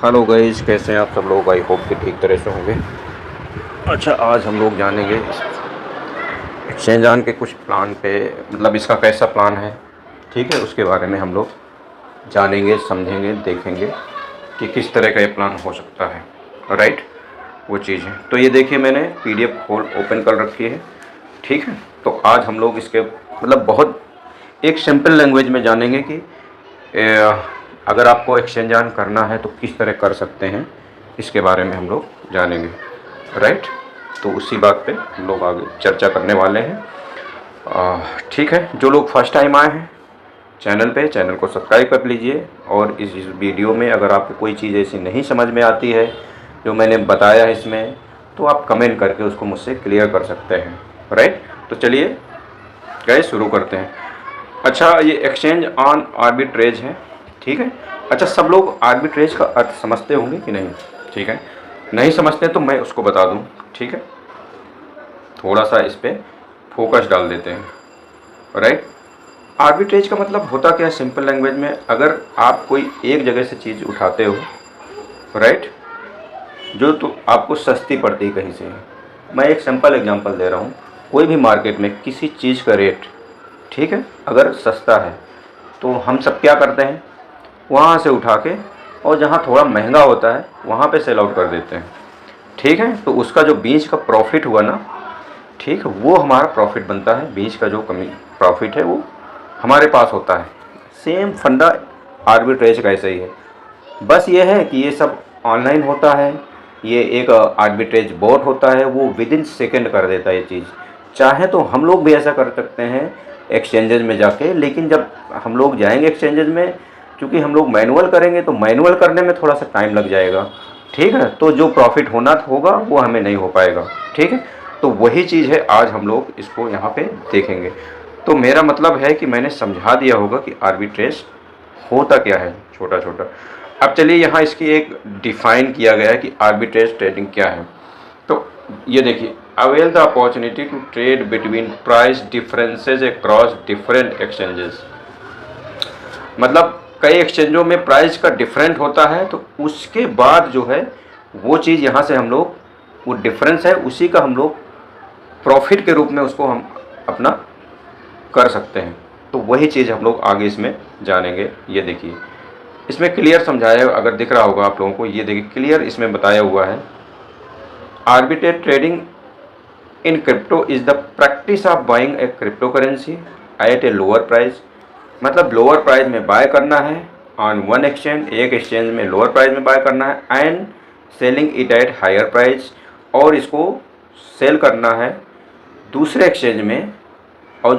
Hello guys, कैसे हैं आप सब लोग। आई होप कि ठीक तरह से होंगे। अच्छा, आज हम लोग जानेंगे एक्सचेंज ऑन के कुछ प्लान पे, मतलब इसका कैसा प्लान है, ठीक है, उसके बारे में हम लोग जानेंगे, समझेंगे, देखेंगे कि किस तरह का ये प्लान हो सकता है। राइट, वो चीज़ है। तो ये देखिए, मैंने पीडीएफ खोल ओपन कर रखी है, ठीक है। तो आज हम लोग इसके मतलब बहुत एक सिंपल लैंग्वेज में जानेंगे कि अगर आपको एक्सचेंज ऑन करना है तो किस तरह कर सकते हैं, इसके बारे में हम लोग जानेंगे। राइट, तो उसी बात पे हम लोग आगे चर्चा करने वाले हैं। ठीक है, जो लोग फर्स्ट टाइम आए हैं चैनल को सब्सक्राइब कर लीजिए। और इस वीडियो में अगर आपको कोई चीज़ ऐसी नहीं समझ में आती है जो मैंने बताया है इसमें, तो आप कमेंट करके उसको मुझसे क्लियर कर सकते हैं। राइट, तो चलिए गाइस शुरू करते हैं। अच्छा, ये एक्सचेंज ऑन आर्बिट्रेज है, ठीक है। अच्छा, सब लोग आर्बिट्रेज का अर्थ समझते होंगे कि नहीं, ठीक है। नहीं समझते तो मैं उसको बता दूं, ठीक है। थोड़ा सा इस पर फोकस डाल देते हैं। राइट, आर्बिट्रेज का मतलब होता क्या है सिंपल लैंग्वेज में। अगर आप कोई एक जगह से चीज़ उठाते हो, राइट, जो तो आपको सस्ती पड़ती है कहीं से। मैं एक सिंपल एग्जांपल दे रहा हूँ। कोई भी मार्केट में किसी चीज़ का रेट, ठीक है, अगर सस्ता है तो हम सब क्या करते हैं, वहाँ से उठा के और जहाँ थोड़ा महंगा होता है वहाँ पे सेल आउट कर देते हैं, ठीक है। तो उसका जो बीच का प्रॉफिट हुआ ना, ठीक है, वो हमारा प्रॉफिट बनता है। बीच का जो कमी प्रॉफिट है वो हमारे पास होता है। सेम फंडा आर्बिट्रेज का ऐसा ही है। बस ये है कि ये सब ऑनलाइन होता है। ये एक आर्बिट्रेज बोट होता है, वो विद इन सेकेंड कर देता है ये चीज़। चाहे तो हम लोग भी ऐसा कर सकते हैं एक्सचेंजेज में जाके, लेकिन जब हम लोग जाएंगे एक्सचेंजेज में, क्योंकि हम लोग मैनुअल करेंगे तो मैनुअल करने में थोड़ा सा टाइम लग जाएगा, ठीक है। तो जो प्रॉफिट होना होगा वो हमें नहीं हो पाएगा, ठीक है। तो वही चीज़ है, आज हम लोग इसको यहाँ पे देखेंगे। तो मेरा मतलब है कि मैंने समझा दिया होगा कि आर्बिट्रेज होता क्या है, छोटा छोटा। अब चलिए, यहाँ इसकी एक डिफाइन किया गया है कि आर्बिट्रेज ट्रेडिंग क्या है। तो ये देखिए, avail the opportunity to trade between price differences across different exchanges. मतलब कई एक्सचेंजों में प्राइस का डिफरेंट होता है, तो उसके बाद जो है वो चीज़ यहाँ से हम लोग, वो डिफरेंस है उसी का हम लोग प्रॉफिट के रूप में उसको हम अपना कर सकते हैं। तो वही चीज़ हम लोग आगे इसमें जानेंगे। ये देखिए, इसमें क्लियर समझाया, अगर दिख रहा होगा आप लोगों को, ये देखिए क्लियर इसमें बताया हुआ है। Arbitrage trading in crypto is the practice of buying a crypto currency at a lower price. मतलब लोअर प्राइस में बाय करना है ऑन वन एक्सचेंज, एक एक्सचेंज में लोअर प्राइस में बाय करना है, and selling it at higher price, और इसको सेल करना है दूसरे एक्सचेंज में, और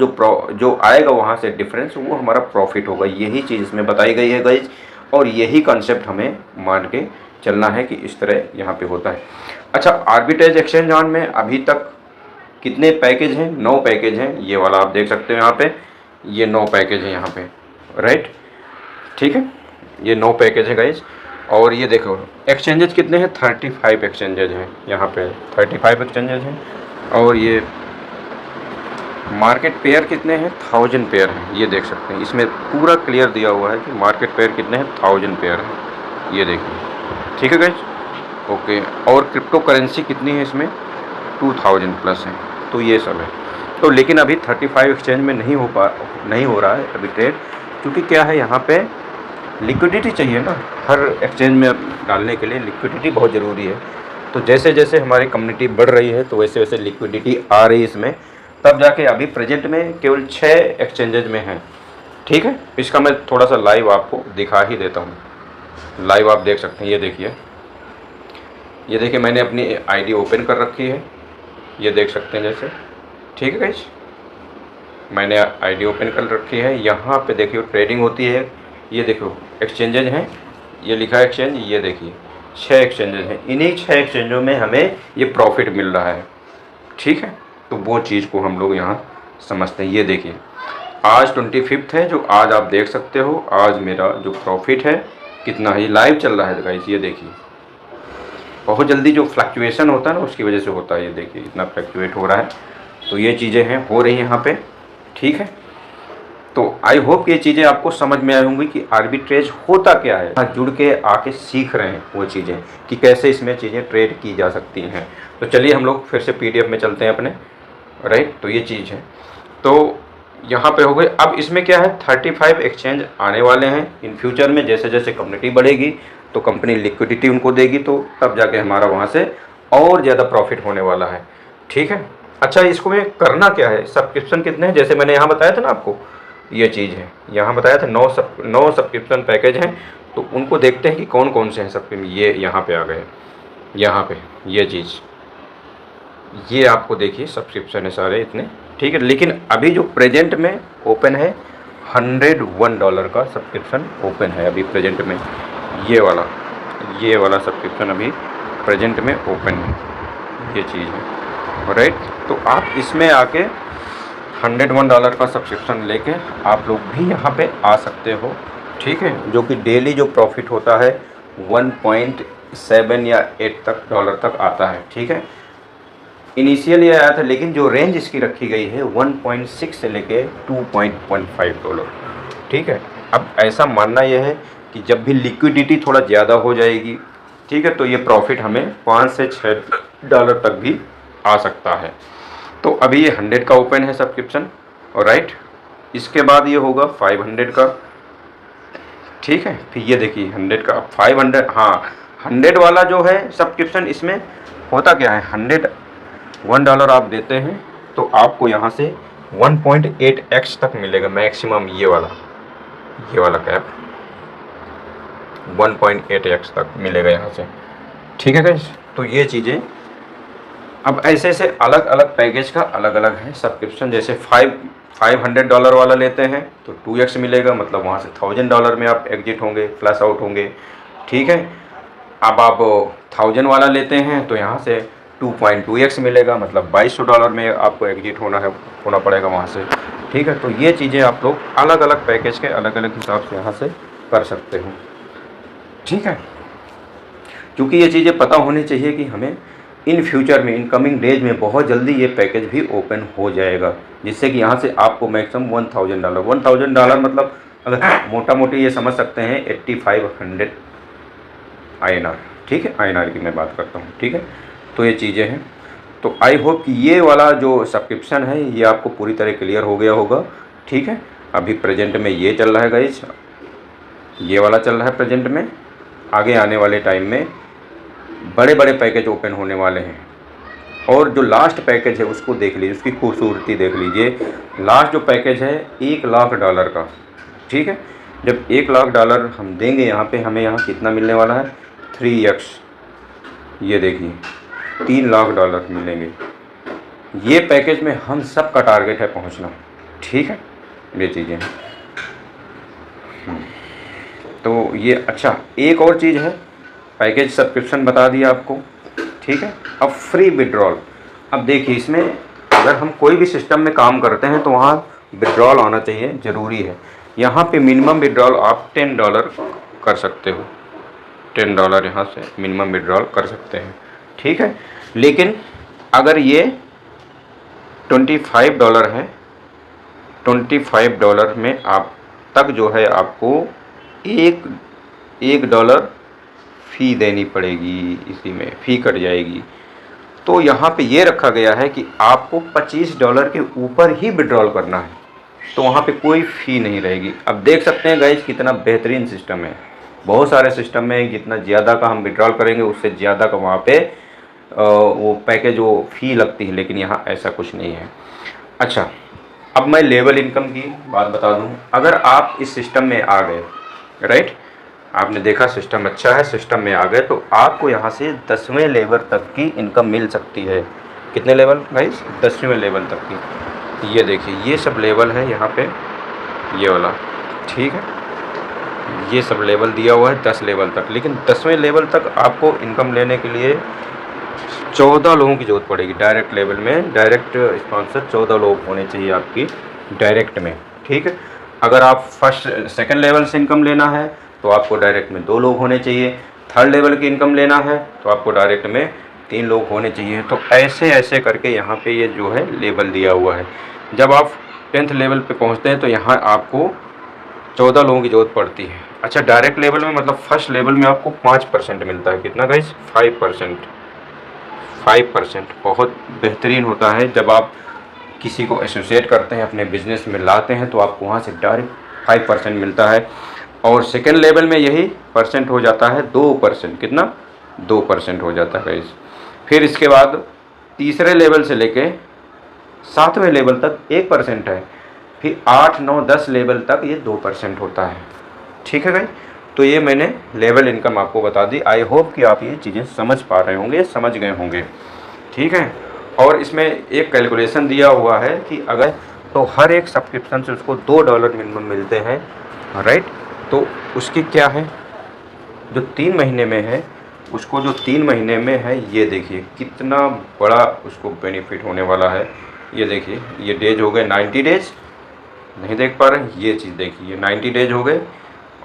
जो आएगा वहाँ से डिफरेंस वो हमारा प्रॉफिट होगा। यही चीज़ इसमें बताई गई है गाइज, और यही कॉन्सेप्ट हमें मान के चलना है कि इस तरह यहाँ पे होता है। अच्छा, आर्बिट्रेज एक्सचेंज ऑन में अभी तक कितने पैकेज हैं? 9 पैकेज हैं। ये वाला आप देख सकते हो यहाँ पे, ये 9 पैकेज है यहाँ पे। राइट, ठीक है, ये 9 पैकेज है गाइज। और ये देखो एक्सचेंजेज कितने हैं, 35 एक्सचेंजेज हैं यहाँ पे, 35 एक्सचेंजेज हैं। और ये मार्केट पेयर कितने हैं, 1000 पेयर हैं। ये देख सकते हैं, इसमें पूरा क्लियर दिया हुआ है कि मार्केट पेयर कितने हैं, 1000 पेयर हैं। ये देखिए, ठीक है गाइज, ओके। और क्रिप्टो करेंसी कितनी है इसमें, 2000 प्लस है। तो ये सब है। तो लेकिन अभी 35 एक्सचेंज में नहीं हो रहा है अभी ट्रेड, क्योंकि क्या है, यहाँ पे लिक्विडिटी चाहिए ना, हर एक्सचेंज में डालने के लिए लिक्विडिटी बहुत ज़रूरी है। तो जैसे जैसे हमारी कम्युनिटी बढ़ रही है तो वैसे वैसे लिक्विडिटी आ रही है इसमें, तब जाके अभी प्रेजेंट में केवल 6 एक्सचेंजेज में हैं, ठीक है। इसका मैं थोड़ा सा लाइव आपको दिखा ही देता हूँ। लाइव आप देख सकते हैं, ये देखिए, ये देखिए मैंने अपनी आईडी ओपन कर रखी है, ये देख सकते हैं जैसे, ठीक है गाइस, मैंने आईडी ओपन कर रखी है। यहाँ पे देखिए ट्रेडिंग होती है, ये देखो एक्सचेंजेज हैं, ये लिखा है एक्सचेंज, ये देखिए 6 एक्सचेंजेज हैं। इन्हीं 6 एक्सचेंजों में हमें ये प्रॉफिट मिल रहा है, ठीक है। तो वो चीज़ को हम लोग यहाँ समझते हैं। ये देखिए, आज 25 है, जो आज आप देख सकते हो, आज मेरा जो प्रॉफिट है कितना है, ये लाइव चल रहा है गाइस। ये देखिए, बहुत जल्दी जो फ्लक्चुएशन होता है ना, उसकी वजह से होता है। ये देखिए इतना फ्लक्चुएट हो रहा है। तो ये चीज़ें हैं, हो रही हैं यहाँ पे, ठीक है। तो आई होप ये चीज़ें आपको समझ में आई होंगी कि आर्बिट्रेज होता क्या है। हाँ, जुड़ के आके सीख रहे हैं वो चीज़ें कि कैसे इसमें चीज़ें ट्रेड की जा सकती हैं। तो चलिए हम लोग फिर से PDF में चलते हैं अपने, राइट। तो ये चीज़ है, तो यहाँ पे हो गए। अब इसमें क्या है, 35 एक्सचेंज आने वाले हैं इन फ्यूचर में। जैसे जैसे कम्युनिटी बढ़ेगी तो कंपनी लिक्विडिटी उनको देगी, तो तब जाके हमारा वहाँ से और ज़्यादा प्रॉफिट होने वाला है, ठीक है। अच्छा, इसको में करना क्या है, सब्सक्रिप्शन कितने हैं, जैसे मैंने यहाँ बताया था ना आपको, ये चीज़ है, यहाँ बताया था 9 सब्सक्रिप्शन पैकेज हैं। तो उनको देखते हैं कि कौन कौन से हैं सब्सक्रिप्शन। ये यहाँ पे आ गए, यहाँ पे ये चीज़, ये आपको देखिए सब्सक्रिप्शन है सारे इतने, ठीक है। लेकिन अभी जो प्रेजेंट में ओपन है, $101 का सब्सक्रिप्शन ओपन है अभी प्रेजेंट में। ये वाला सब्सक्रिप्शन अभी प्रेजेंट में ओपन है, ये चीज़ है, राइट। तो आप इसमें आके $101 का सब्सक्रिप्शन लेके आप लोग भी यहाँ पे आ सकते हो, ठीक है। जो कि डेली जो प्रॉफिट होता है 1.7 या 8 तक डॉलर तक आता है, ठीक है। इनिशियल ये आया था, लेकिन जो रेंज इसकी रखी गई है 1.6 से लेके 2.15 डॉलर, ठीक है। अब ऐसा मानना यह है कि जब भी लिक्विडिटी थोड़ा ज़्यादा हो जाएगी, ठीक है, तो ये प्रॉफिट हमें 5 से 6 डॉलर तक भी आ सकता है। तो अभी ये 100 का ओपन है सब्सक्रिप्शन, और राइट, इसके बाद ये होगा 500 का, ठीक है। फिर ये देखिए 100 का, 500, हाँ 100 वाला जो है सब्सक्रिप्शन, इसमें होता क्या है, $101 आप देते हैं तो आपको यहाँ से 1.8x तक मिलेगा मैक्सिमम। ये वाला कैप 1.8x तक मिलेगा यहाँ से, ठीक है गाइस। तो ये चीज़ें अब ऐसे ऐसे अलग अलग पैकेज का अलग अलग है सब्सक्रिप्शन। जैसे $500 वाला लेते हैं तो 2x मिलेगा, मतलब वहाँ से $1000 में आप एग्जिट होंगे, फ्लैश आउट होंगे, ठीक है। अब आप 1000 वाला लेते हैं तो यहाँ से 2.2x मिलेगा, मतलब $2200 में आपको एग्जिट होना पड़ेगा वहाँ से, ठीक है। तो ये चीज़ें आप लोग अलग अलग पैकेज के अलग अलग हिसाब से यहाँ से कर सकते हो, ठीक है। क्योंकि ये चीज़ें पता होनी चाहिए कि हमें इन फ्यूचर में, इन कमिंग डेज में बहुत जल्दी ये पैकेज भी ओपन हो जाएगा, जिससे कि यहाँ से आपको मैक्सिमम $1000 मतलब अगर मोटा मोटी ये समझ सकते हैं 8500 INR, ठीक है। INR की मैं बात करता हूँ, ठीक है। तो ये चीज़ें हैं। तो आई होप कि ये वाला जो सब्सक्रिप्शन है ये आपको पूरी तरह क्लियर हो गया होगा, ठीक है। अभी प्रेजेंट में ये चल रहा है गाइस, ये वाला चल रहा है प्रेजेंट में। आगे आने वाले टाइम में बड़े बड़े पैकेज ओपन होने वाले हैं, और जो लास्ट पैकेज है उसको देख लीजिए, उसकी खूबसूरती देख लीजिए। लास्ट जो पैकेज है $1,00,000 का, ठीक है। जब $1,00,000 हम देंगे यहाँ पे, हमें यहाँ कितना मिलने वाला है, 3x, ये देखिए $3,00,000 मिलेंगे। ये पैकेज में हम सब का टारगेट है पहुँचना, ठीक है। ये चीज़ें हैं। तो ये अच्छा, एक और चीज़ है, पैकेज सब्सक्रिप्शन बता दिया आपको, ठीक है। अब फ्री विड्रॉल, अब देखिए इसमें अगर हम कोई भी सिस्टम में काम करते हैं तो वहाँ विड्रॉल आना चाहिए, ज़रूरी है। यहाँ पे मिनिमम विड्रॉल आप $10 कर सकते हो, $10 यहाँ से मिनिमम विड्रॉल कर सकते हैं, ठीक है। लेकिन अगर ये $25 है, $25 में आप तक जो है आपको एक डॉलर फ़ी देनी पड़ेगी, इसी में फ़ी कट जाएगी। तो यहाँ पे ये रखा गया है कि आपको $25 के ऊपर ही विड्रॉल करना है, तो वहाँ पे कोई फ़ी नहीं रहेगी। अब देख सकते हैं गाइस कितना बेहतरीन सिस्टम है। बहुत सारे सिस्टम में जितना ज़्यादा का हम विड्रॉल करेंगे उससे ज़्यादा का वहाँ पे वो पैकेज वो फ़ी लगती है, लेकिन यहाँ ऐसा कुछ नहीं है। अच्छा, अब मैं लेवल इनकम की बात बता दूँ। अगर आप इस सिस्टम में आ गए, राइट, आपने देखा सिस्टम अच्छा है, सिस्टम में आ गए, तो आपको यहाँ से 10वें लेवल तक की इनकम मिल सकती है। कितने लेवल गाइस, 10वें लेवल तक की। ये देखिए ये सब लेवल है यहाँ पे, ये वाला, ठीक है। ये सब लेवल दिया हुआ है 10 लेवल तक, लेकिन 10वें लेवल तक आपको इनकम लेने के लिए 14 लोगों की ज़रूरत पड़ेगी। डायरेक्ट लेवल में डायरेक्ट स्पॉन्सर 14 लोग होने चाहिए आपकी डायरेक्ट में, ठीक है। अगर आप फर्स्ट सेकंड लेवल से इनकम लेना है तो आपको डायरेक्ट में 2 लोग होने चाहिए। थर्ड लेवल की इनकम लेना है तो आपको डायरेक्ट में 3 लोग होने चाहिए। तो ऐसे ऐसे करके यहाँ पे ये जो है लेवल दिया हुआ है। जब आप 10th लेवल पे पहुंचते हैं तो यहाँ आपको 14 लोगों की ज़रूरत पड़ती है। अच्छा, डायरेक्ट लेवल में मतलब फर्स्ट लेवल में आपको 5% मिलता है। कितना गाइस? 5%। 5% बहुत बेहतरीन होता है। जब आप किसी को एसोसिएट करते हैं, अपने बिजनेस में लाते हैं, तो आपको वहाँ से डायरेक्ट 5% मिलता है। और सेकेंड लेवल में यही परसेंट हो जाता है 2%। कितना? 2% हो जाता है गाइस। फिर इसके बाद तीसरे लेवल से लेके 7वें लेवल तक 1% है। फिर 8, 9, 10 लेवल तक ये 2% होता है। ठीक है गाइस, तो ये मैंने लेवल इनकम आपको बता दी। आई होप कि आप ये चीज़ें समझ पा रहे होंगे, समझ गए होंगे। ठीक है, और इसमें एक कैलकुलेशन दिया हुआ है कि अगर तो हर एक सब्सक्रिप्शन से उसको $2 मिनिमम मिलते हैं, राइट। तो उसकी क्या है, जो 3 महीने में है, उसको जो 3 महीने में है, ये देखिए कितना बड़ा उसको बेनिफिट होने वाला है। ये देखिए, ये डेज हो गए 90 डेज, नहीं देख पा रहे हैं, ये चीज़ देखिए, ये 90 डेज हो गए।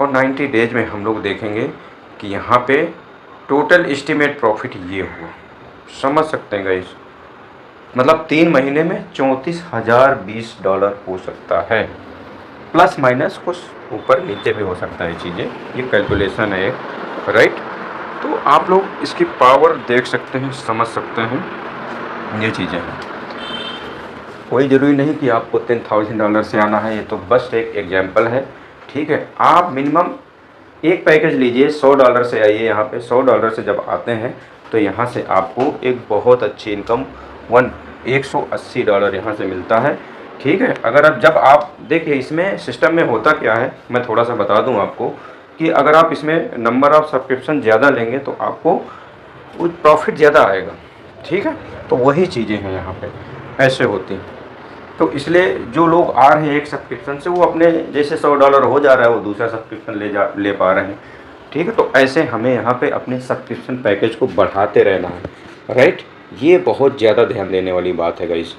और 90 डेज में हम लोग देखेंगे कि यहाँ पे टोटल एस्टिमेट प्रॉफिट ये हुआ। समझ सकते हैं गाइस, मतलब 3 महीने में $34,020 हो सकता है। प्लस माइनस कुछ ऊपर नीचे भी हो सकता है चीज़ें, ये कैलकुलेशन है एक, राइट। तो आप लोग इसकी पावर देख सकते हैं, समझ सकते हैं, ये चीज़ें हैं। कोई ज़रूरी नहीं कि आपको $10,000 से आना है, ये तो बस एक एग्जांपल है। ठीक है, आप मिनिमम एक पैकेज लीजिए, $100 से आइए यहाँ पे। $100 से जब आते हैं तो यहाँ से आपको एक बहुत अच्छी इनकम $180 यहाँ से मिलता है। ठीक है, अगर आप देखिए, इसमें सिस्टम में होता क्या है, मैं थोड़ा सा बता दूं आपको कि अगर आप इसमें नंबर ऑफ़ सब्सक्रिप्शन ज़्यादा लेंगे तो आपको प्रॉफिट ज़्यादा आएगा। ठीक है, तो वही चीज़ें हैं यहाँ पे ऐसे होती हैं। तो इसलिए जो लोग आ रहे हैं एक सब्सक्रिप्शन से, वो अपने जैसे $100 हो जा रहा है, वो दूसरा सब्सक्रिप्शन ले पा रहे हैं। ठीक है, तो ऐसे हमें यहाँ पे अपने सब्सक्रिप्शन पैकेज को बढ़ाते रहना है, राइट। ये बहुत ज़्यादा ध्यान देने वाली बात है गाइस।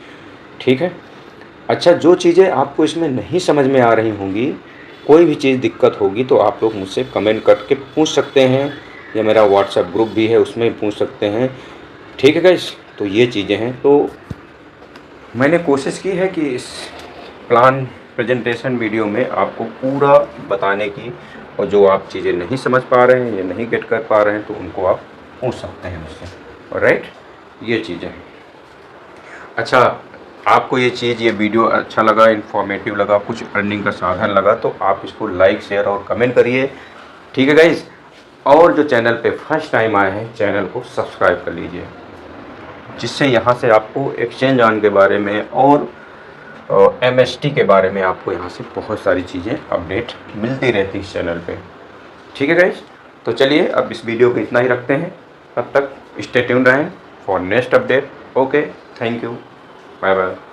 ठीक है, अच्छा, जो चीज़ें आपको इसमें नहीं समझ में आ रही होंगी, कोई भी चीज़ दिक्कत होगी, तो आप लोग मुझसे कमेंट करके पूछ सकते हैं, या मेरा व्हाट्सएप ग्रुप भी है, उसमें पूछ सकते हैं। ठीक है गाइस, तो ये चीज़ें हैं। तो मैंने कोशिश की है कि इस प्लान प्रेजेंटेशन वीडियो में आपको पूरा बताने की, और जो आप चीज़ें नहीं समझ पा रहे हैं या नहीं गेट कर पा रहे हैं, तो उनको आप पूछ सकते हैं मुझसे, राइट। ये चीज़ें। अच्छा, आपको ये चीज़, ये वीडियो अच्छा लगा, इन्फॉर्मेटिव लगा, कुछ अर्निंग का साधन लगा, तो आप इसको लाइक, शेयर और कमेंट करिए। ठीक है गाइस, और जो चैनल पे फर्स्ट टाइम आए हैं, चैनल को सब्सक्राइब कर लीजिए, जिससे यहाँ से आपको एक्सचेंज ऑन के बारे में और MST के बारे में आपको यहाँ से बहुत सारी चीज़ें अपडेट मिलती रहती इस चैनल पे। ठीक है गाइस, तो चलिए अब इस वीडियो को इतना ही रखते हैं। तब तक स्टे ट्यून्ड रहें for next update. Okay, thank you, bye bye.